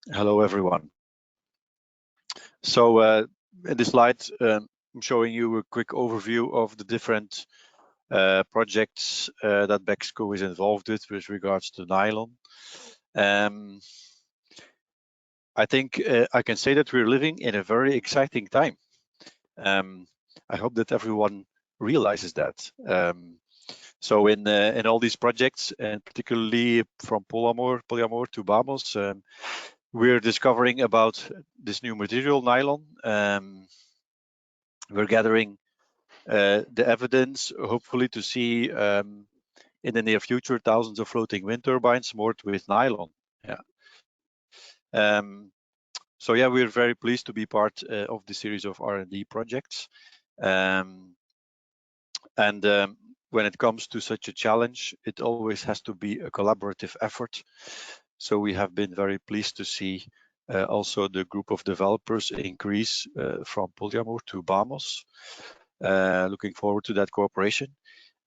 Hello, everyone. So in this slide, I'm showing you a quick overview of the different projects that BEXCO is involved with regards to nylon. I think I can say that we're living in a very exciting time. I hope that everyone realizes that. So in all these projects, and particularly from Polyamide to BEHCO, we're discovering about this new material, nylon. We're gathering the evidence, hopefully to see in the near future thousands of floating wind turbines moored with nylon. Yeah. So yeah, we're very pleased to be part of the series of R&D projects. And when it comes to such a challenge, it always has to be a collaborative effort. So we have been very pleased to see also the group of developers increase from Polyamide to BEHCO. Looking forward to that cooperation.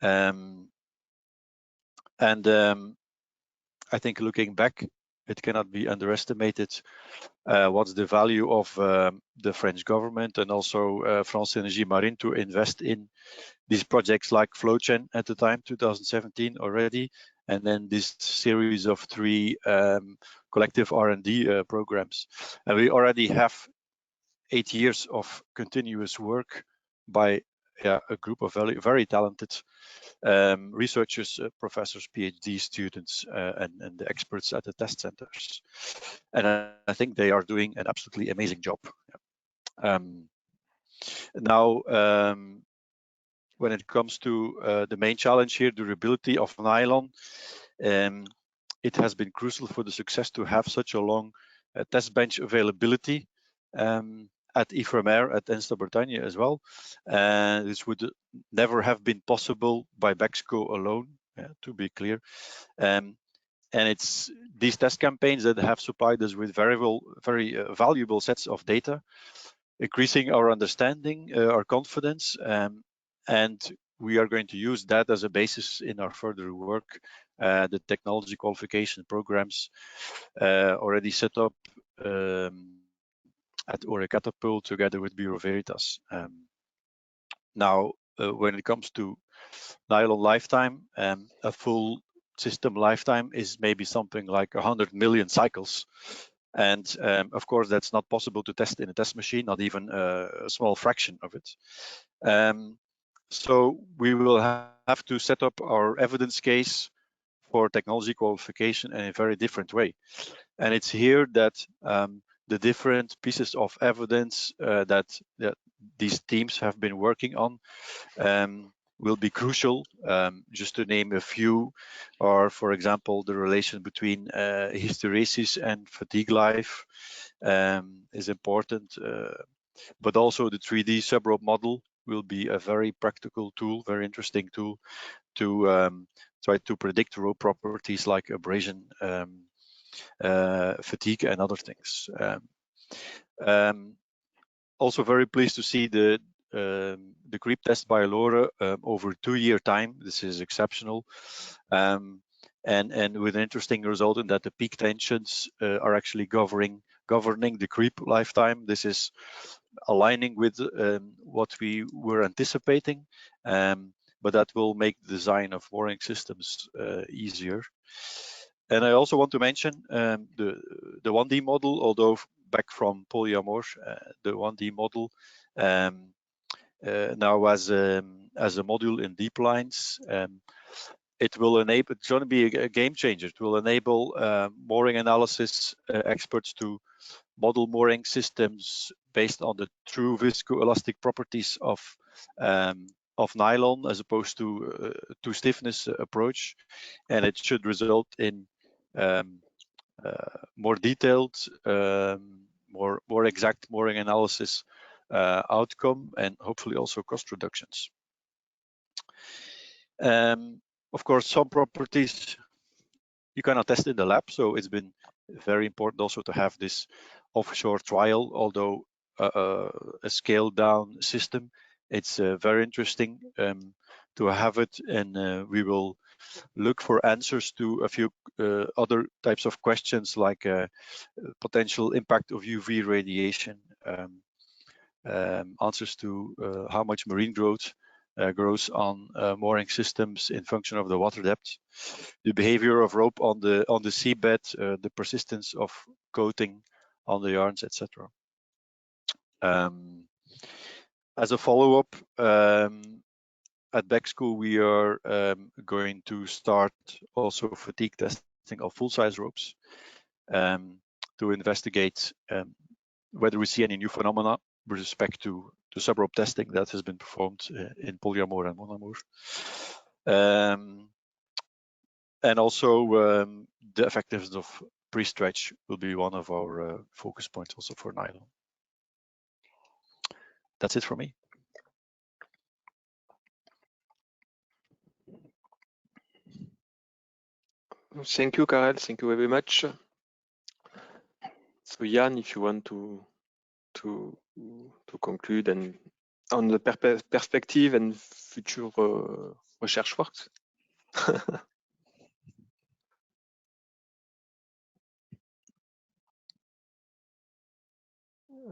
I think looking back, it cannot be underestimated what's the value of the French government and also France Énergie Marine to invest in these projects like FOWT at the time, 2017 already, and then this series of 3 collective R&D programs. And we already have 8 years of continuous work by a group of very talented researchers, professors, PhD students, and the experts at the test centers. And I think they are doing an absolutely amazing job. Now, when it comes to the main challenge here, durability of nylon, it has been crucial for the success to have such a long test bench availability at Ifremer, at ENSTA Bretagne as well. This would never have been possible by BEXCO alone, to be clear. And it's these test campaigns that have supplied us with very valuable sets of data, increasing our understanding, our confidence, and we are going to use that as a basis in our further work. The technology qualification programs already set up at Ore Catapult together with Bureau Veritas. Now, when it comes to nylon lifetime, a full system lifetime is maybe something like 100 million cycles. And of course, that's not possible to test in a test machine, not even a small fraction of it. So we will have to set up our evidence case for technology qualification in a very different way. And it's here that the different pieces of evidence that these teams have been working on will be crucial. Just to name a few, or for example, the relation between hysteresis and fatigue life is important, but also the 3D subrope model will be a very practical tool, very interesting tool to try to predict rope properties like abrasion, fatigue, and other things. Also very pleased to see the creep test by Lore over a 2-year time. This is exceptional, and with an interesting result in that the peak tensions are actually governing the creep lifetime. This is aligning with what we were anticipating, but that will make the design of mooring systems easier. And I also want to mention the 1D model, although back from Polyamide, the 1D model now as a module in deep lines. It will enable, it's going to be a game changer. It will enable mooring analysis experts to model mooring systems based on the true viscoelastic properties of nylon as opposed to stiffness approach, and it should result in more detailed, more exact mooring analysis outcome, and hopefully also cost reductions. Of course, some properties you cannot test in the lab, so it's been very important also to have this offshore trial, although a scaled down system. It's very interesting to have it, and we will look for answers to a few other types of questions, like potential impact of UV radiation, answers to how much marine growth grows on mooring systems in function of the water depth, the behavior of rope on the seabed, the persistence of coating on the yarns, etc. As a follow-up, at BEXCO, we are going to start also fatigue testing of full-size ropes to investigate whether we see any new phenomena with respect to sub-rope testing that has been performed in Polyamide and MONAMOOR. And also the effectiveness of pre-stretch will be one of our focus points also for nylon. That's it for me. Thank you, Karel. Thank you very much. So Yann, if you want to conclude and on the perspective and future research works.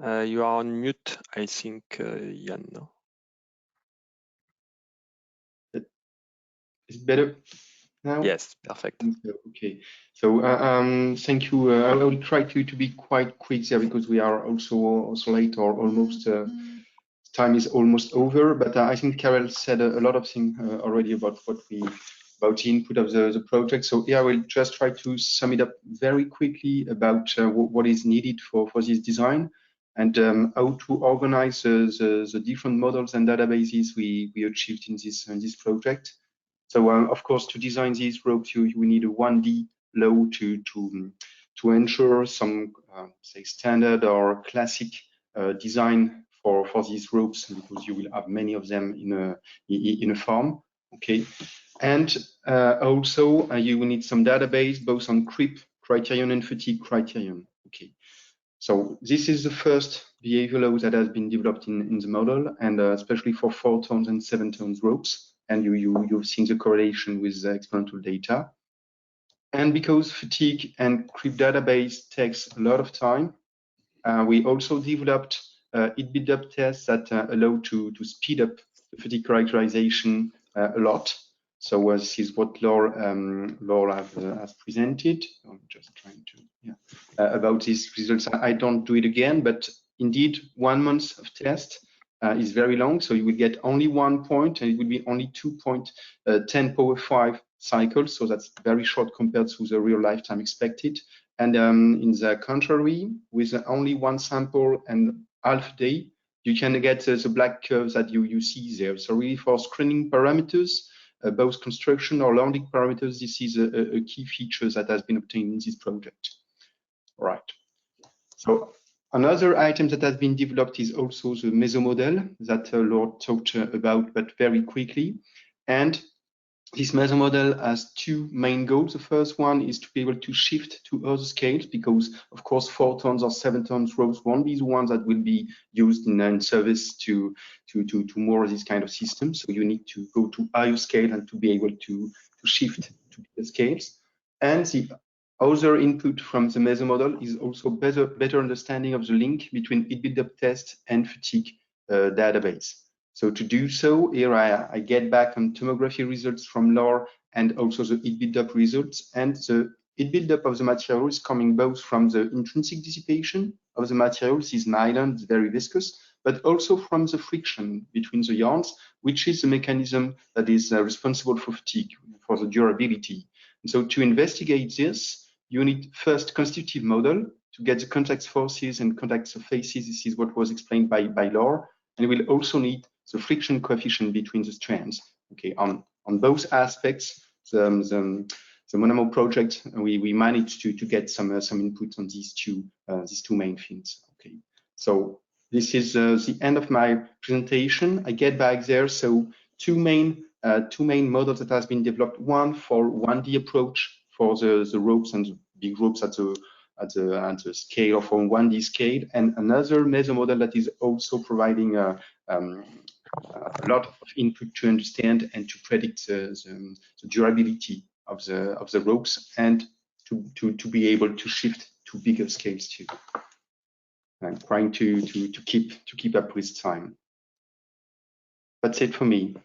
You are on mute, I think, Yann. No? Is it better now? Yes, perfect. Okay, so thank you. I will try to be quite quick there, because we are also late, or almost time is almost over. But I think Karel said a lot of things already about about the input of the project. So here I will just try to sum it up very quickly about what is needed for this design, and how to organize the different models and databases we achieved in this project. So of course, to design these ropes, you need a 1D law to ensure some say standard or classic design for these ropes, because you will have many of them in a farm. Okay, and also you will need some database both on creep criterion and fatigue criterion. Okay, so this is the first behavior law that has been developed in the model, and especially for 4 tons and 7 tons ropes. And you've seen the correlation with the experimental data. And because fatigue and creep database takes a lot of time, we also developed it-build-up tests that allow to speed up the fatigue characterization a lot. So this is what Laure has presented. I'm just trying to, about these results. I don't do it again, but indeed 1 month of test is very long, so you will get only 1 point, and it will be only 2.10 power 5 cycles, so that's very short compared to the real lifetime expected. And in the contrary, with only 1 sample and half day, you can get the black curves that you see there. So really for screening parameters, both construction or landing parameters, this is a key feature that has been obtained in this project. All right. So another item that has been developed is also the meso model that Laure talked about, but very quickly. And this meso model has 2 main goals. The first one is to be able to shift to other scales, because of course 4 tons or 7 tons ropes won't be the ones that will be used in service to more of this kind of system. So you need to go to higher scale and to be able to shift to the scales. And the other input from the meso model is also better understanding of the link between it-build-up test and fatigue database. So to do so, here I get back on tomography results from Laure and also the it-build-up results. And the it-build-up of the material is coming both from the intrinsic dissipation of the material, this is nylon, it's very viscous, but also from the friction between the yarns, which is the mechanism that is responsible for fatigue, for the durability. And so to investigate this, you need first constitutive model to get the contact forces and contact surfaces. This is what was explained by Laure. And we will also need the friction coefficient between the strands. Okay, on both aspects, the MONAMOOR project, we managed to get some input on these two main things. Okay, so this is the end of my presentation. I get back there. So two main models that has been developed. One for 1D approach for the ropes and the big ropes at the scale of a 1D scale, and another meso model that is also providing a lot of input to understand and to predict the durability of the ropes, and to be able to shift to bigger scales too. And trying to keep up with time. That's it for me.